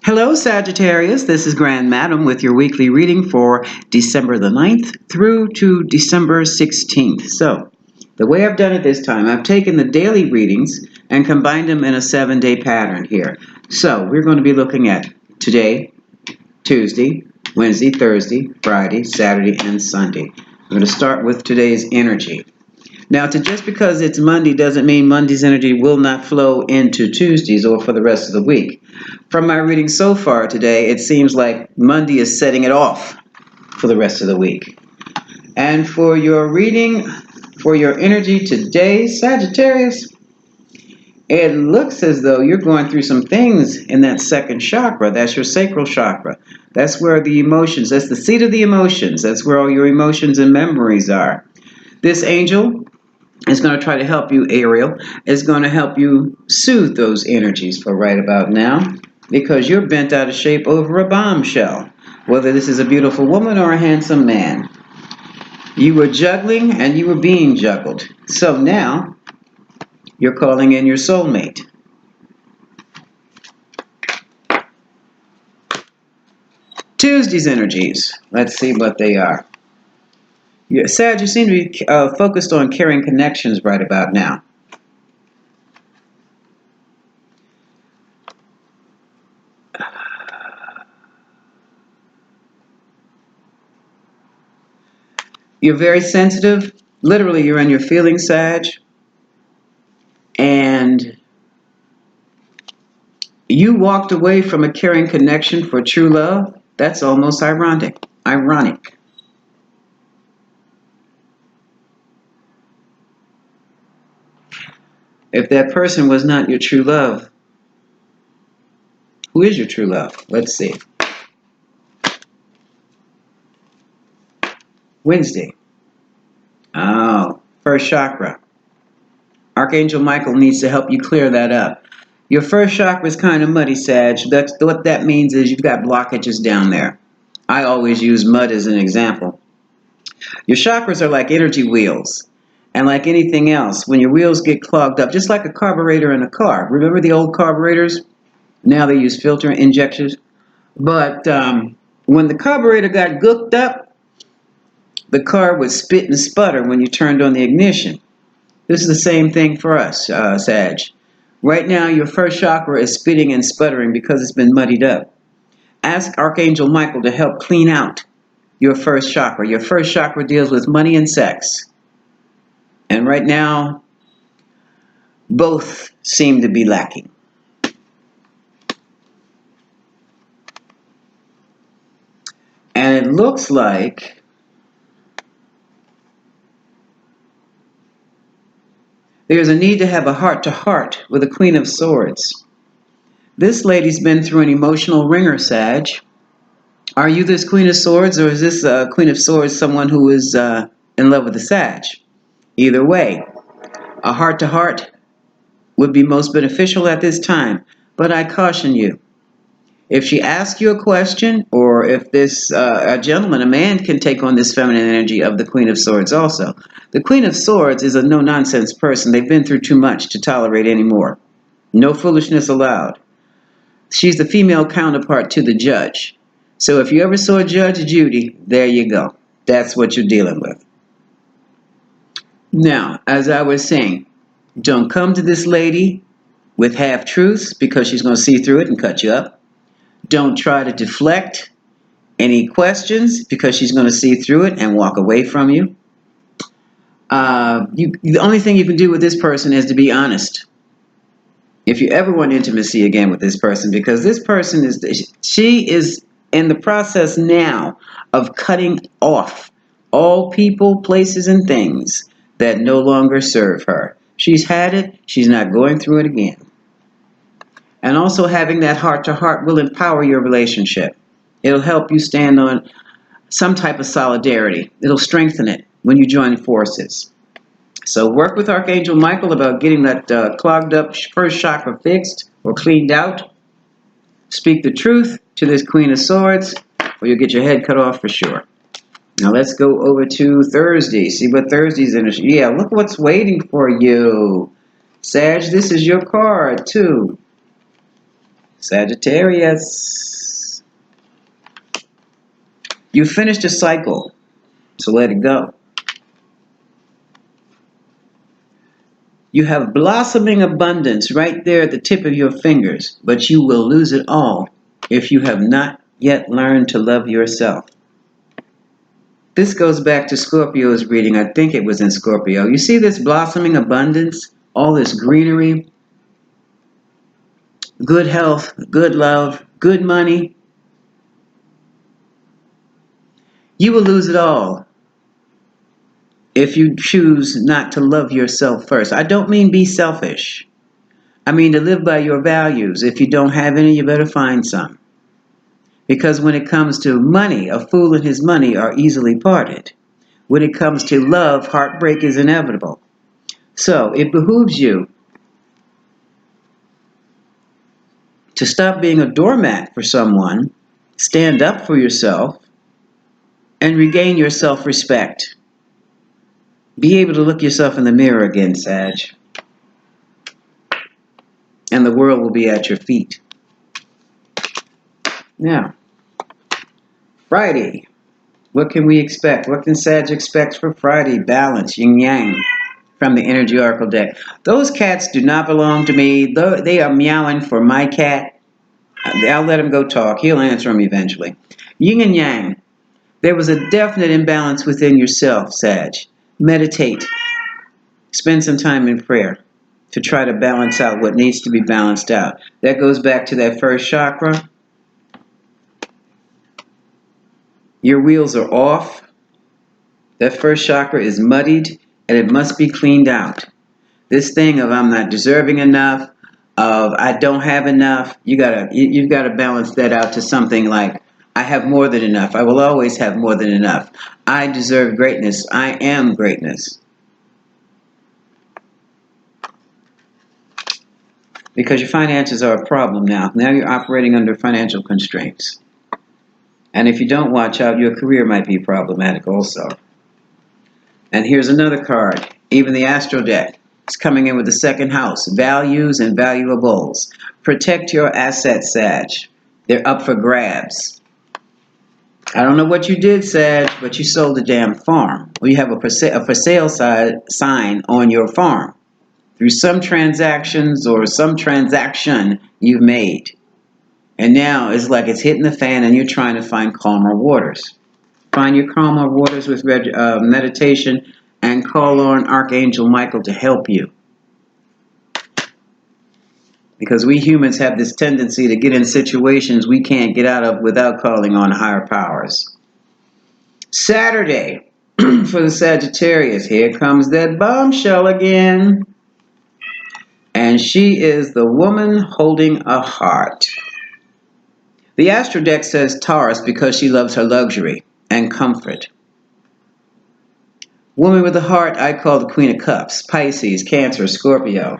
Hello, Sagittarius. This is Grand Madam with your weekly reading for December the 9th through to December 16th. So, the way I've done it this time, I've taken the daily readings and combined them in a 7-day pattern here. So, we're going to be looking at today, Tuesday, Wednesday, Thursday, Friday, Saturday, and Sunday. I'm going to start with today's energy. Now, just because it's Monday doesn't mean Monday's energy will not flow into Tuesdays or for the rest of the week. From my reading so far today, it seems like Monday is setting it off for the rest of the week. And for your reading, for your energy today, Sagittarius, it looks as though you're going through some things in that second chakra. That's your sacral chakra. That's where the emotions, that's the seat of the emotions. That's where all your emotions and memories are. This angel is going to try to help you, Ariel, is going to help you soothe those energies for right about now, because you're bent out of shape over a bombshell, whether this is a beautiful woman or a handsome man. You were juggling and you were being juggled. So now you're calling in your soulmate. Tuesday's energies. Let's see what they are. Sag, you seem to be focused on carrying connections right about now. You're very sensitive. Literally, you're in your feelings, Sag. And you walked away from a caring connection for true love. That's almost ironic. If that person was not your true love, who is your true love? Let's see. Wednesday. Oh, first chakra. Archangel Michael needs to help you clear that up. Your first chakra is kind of muddy, Sag. What that means is you've got blockages down there. I always use mud as an example. Your chakras are like energy wheels. And like anything else, when your wheels get clogged up, just like a carburetor in a car. Remember the old carburetors? Now they use filter injectors. But when the carburetor got gooked up, the car would spit and sputter when you turned on the ignition. This is the same thing for us, Sag. Right now, your first chakra is spitting and sputtering because it's been muddied up. Ask Archangel Michael to help clean out your first chakra. Your first chakra deals with money and sex. And right now, both seem to be lacking. And it looks like there's a need to have a heart-to-heart with the Queen of Swords. This lady's been through an emotional ringer, Sag. Are you this Queen of Swords, or is this Queen of Swords someone who is in love with the Sag? Either way, a heart-to-heart would be most beneficial at this time. But I caution you, if she asks you a question, or if this a gentleman, a man, can take on this feminine energy of the Queen of Swords also. The Queen of Swords is a no-nonsense person. They've been through too much to tolerate anymore. No foolishness allowed. She's the female counterpart to the Judge. So if you ever saw Judge Judy, there you go. That's what you're dealing with. Now, as I was saying, don't come to this lady with half-truths, because she's going to see through it and cut you up. Don't try to deflect any questions, because she's going to see through it and walk away from you. The only thing you can do with this person is to be honest. If you ever want intimacy again with this person, because this person she is in the process now of cutting off all people, places, and things that no longer serve her. She's had it. She's not going through it again. And also having that heart-to-heart will empower your relationship. It'll help you stand on some type of solidarity. It'll strengthen it when you join forces. So work with Archangel Michael about getting that clogged up first chakra fixed or cleaned out. Speak the truth to this Queen of Swords, or you'll get your head cut off for sure. Now let's go over to Thursday. See what Thursday's energy. Yeah, look what's waiting for you. Sag, this is your card too. Sagittarius. You finished a cycle, so let it go. You have blossoming abundance right there at the tip of your fingers, but you will lose it all if you have not yet learned to love yourself. This goes back to Scorpio's reading. I think it was in Scorpio. You see this blossoming abundance, all this greenery, good health, good love, good money. You will lose it all if you choose not to love yourself first. I don't mean be selfish. I mean to live by your values. If you don't have any, you better find some. Because when it comes to money, a fool and his money are easily parted. When it comes to love, heartbreak is inevitable. So it behooves you to stop being a doormat for someone, stand up for yourself, and regain your self-respect. Be able to look yourself in the mirror again, Sag. And the world will be at your feet. Now, Friday. What can we expect? What can Sag expect for Friday? Balance, yin yang, from the Energy Oracle deck. Those cats do not belong to me. They are meowing for my cat. I'll let him go talk. He'll answer them eventually. Yin and yang. There was a definite imbalance within yourself, Sag. Meditate. Spend some time in prayer to try to balance out what needs to be balanced out. That goes back to that first chakra. Your wheels are off. That first chakra is muddied and it must be cleaned out. This thing of I'm not deserving enough, of I don't have enough, you've got to balance that out to something like I have more than enough. I will always have more than enough. I deserve greatness. I am greatness. Because your finances are a problem now. Now you're operating under financial constraints. And if you don't watch out, your career might be problematic also. And here's another card. Even the Astro deck is coming in with the second house. Values and valuables. Protect your assets, Sag. They're up for grabs. I don't know what you did, Sag, but you sold a damn farm. Or you have a for sale sign on your farm. Through some transactions or some transaction you've made. And now it's like it's hitting the fan and you're trying to find calmer waters. Find your calmer waters with meditation and call on Archangel Michael to help you. Because we humans have this tendency to get in situations we can't get out of without calling on higher powers. Saturday, for the Sagittarius, here comes that bombshell again. And she is the woman holding a heart. The Astro deck says Taurus because she loves her luxury and comfort. Woman with a heart, I call the Queen of Cups. Pisces, Cancer, Scorpio.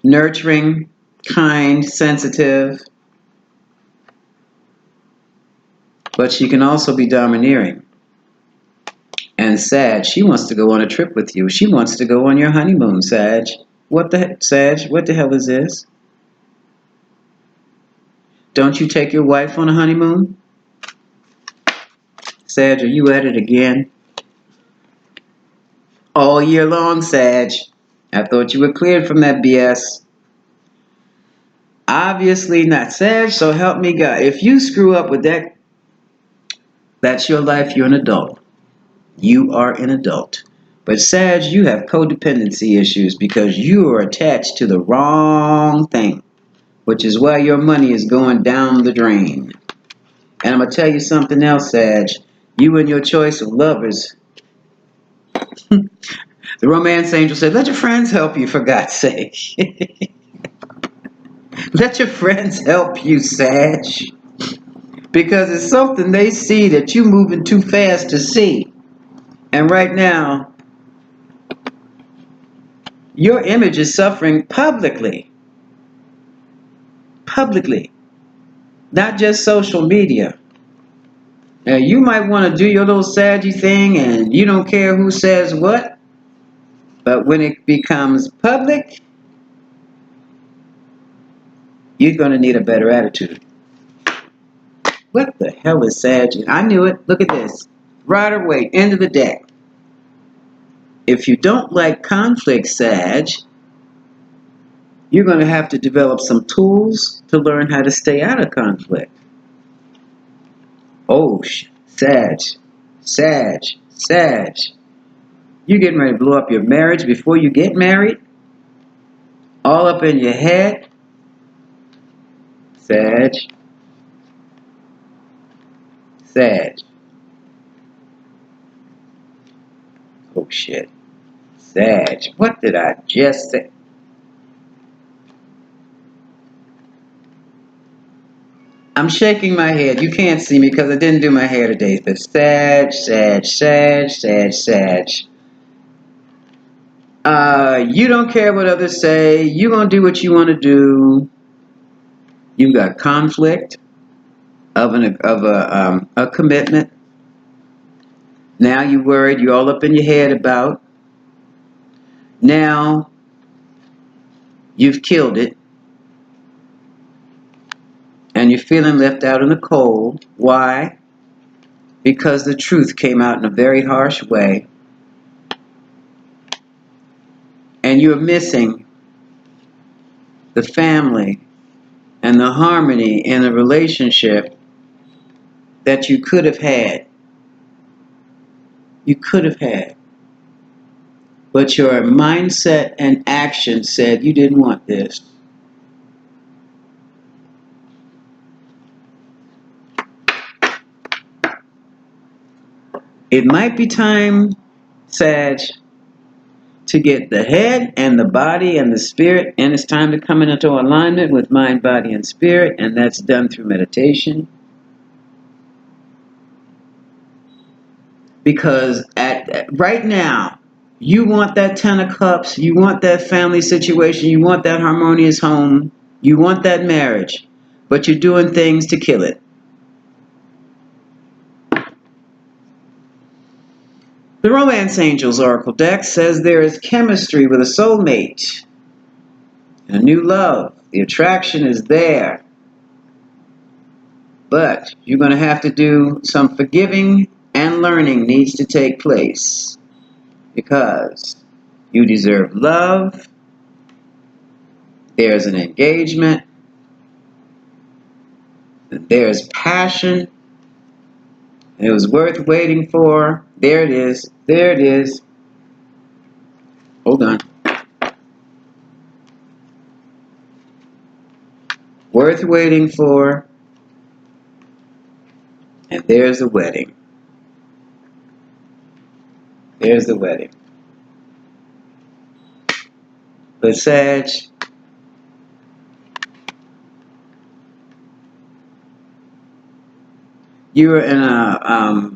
Nurturing, kind, sensitive. But she can also be domineering. And Sag, she wants to go on a trip with you. She wants to go on your honeymoon, Sag. What the heck, Sag? What the hell is this? Don't you take your wife on a honeymoon? Sag, are you at it again? All year long, Sag. I thought you were cleared from that BS. Obviously not, Sag, so help me God. If you screw up with that, that's your life. You're an adult. You are an adult. But Sag, you have codependency issues because you are attached to the wrong thing, which is why your money is going down the drain. And I'm going to tell you something else, Sag. You and your choice of lovers. The romance angel said, let your friends help you, for God's sake. Let your friends help you, Sag. Because it's something they see that you're moving too fast to see. And right now, your image is suffering publicly. Publicly. Not just social media. Now, you might want to do your little saggy thing and you don't care who says what. But when it becomes public, You're going to need a better attitude. What the hell is Sag? I knew it. Look at this. Rider Waite, end of the deck. If you don't like conflict, Sag, you're going to have to develop some tools to learn how to stay out of conflict. Oh, Sag, Sag, Sag. You're getting ready to blow up your marriage before you get married? All up in your head? Sag. Sag. Oh, shit. Sag. What did I just say? I'm shaking my head. You can't see me because I didn't do my hair today. But Sag, Sag, Sag, Sag, Sag. You don't care what others say. You're going to do what you want to do. You've got conflict of a commitment. Now you're worried. You're all up in your head about. Now you've killed it. And you're feeling left out in the cold. Why? Because the truth came out in a very harsh way. And you're missing the family and the harmony in a relationship that you could have had. You could have had. But your mindset and action said you didn't want this. It might be time, Sag, to get the head and the body and the spirit, and it's time to come into alignment with mind, body, and spirit, and that's done through meditation. Because right now, you want that 10 of cups, you want that family situation, you want that harmonious home, you want that marriage, but you're doing things to kill it. The Romance Angels Oracle deck says there is chemistry with a soulmate, a new love. The attraction is there. But you're going to have to do some forgiving, and learning needs to take place. Because you deserve love. There's an engagement. There's passion. And it was worth waiting for. There it is. There it is. Hold on. Worth waiting for. And there's the wedding. There's the wedding. But Sag, you're in a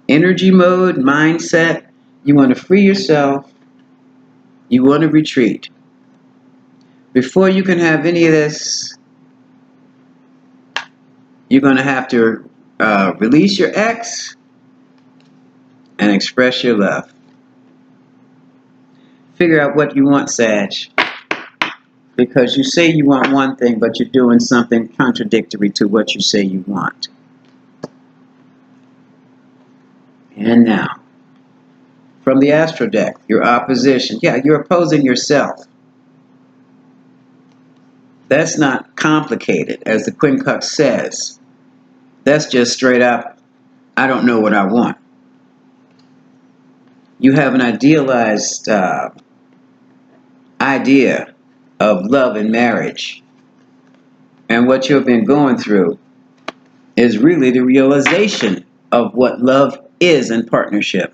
energy mode, mindset. You want to free yourself. You want to retreat. Before you can have any of this, you're going to have to release your ex and express your love. Figure out what you want, Sag. Because you say you want one thing, but you're doing something contradictory to what you say you want. And now, from the Astro deck, your opposition. Yeah, you're opposing yourself. That's not complicated, as the Quincux says. That's just straight up, I don't know what I want. You have an idealized idea of love and marriage. And what you've been going through is really the realization of what love is in partnership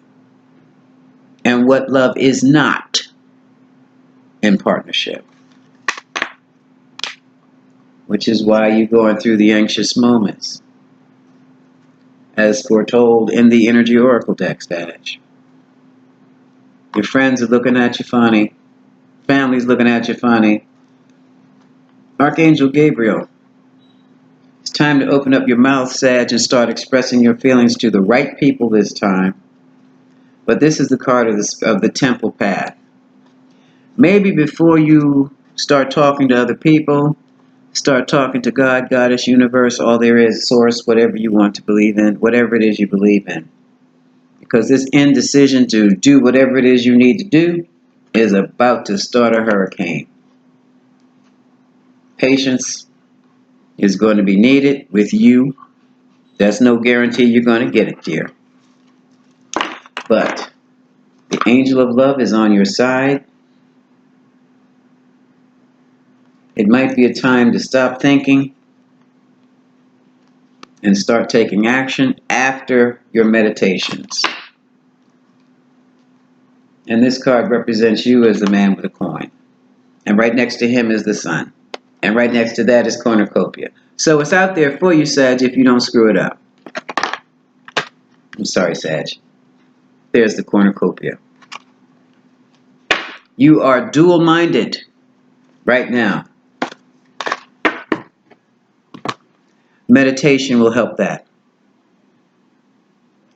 and what love is not in partnership. Which is why you're going through the anxious moments, as foretold in the Energy Oracle deck, Sag. Your friends are looking at you funny. Family's looking at you funny. Archangel Gabriel, it's time to open up your mouth, Sag, and start expressing your feelings to the right people this time. But this is the card of the temple path. Maybe before you Start talking to other people. Start talking to God, Goddess, universe, all there is, source, whatever you want to believe in, whatever it is you believe in. Because this indecision to do whatever it is you need to do is about to start a hurricane. Patience is going to be needed with you. That's no guarantee you're going to get it, dear. But the angel of love is on your side. It might be a time to stop thinking and start taking action after your meditations. And this card represents you as the man with a coin. And right next to him is the sun. And right next to that is cornucopia. So it's out there for you, Sag, if you don't screw it up. I'm sorry, Sag. There's the cornucopia. You are dual-minded right now. Meditation will help that.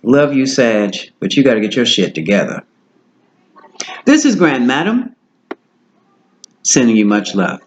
Love you, Sag, but you got to get your shit together. This is Grand Madam, sending you much love.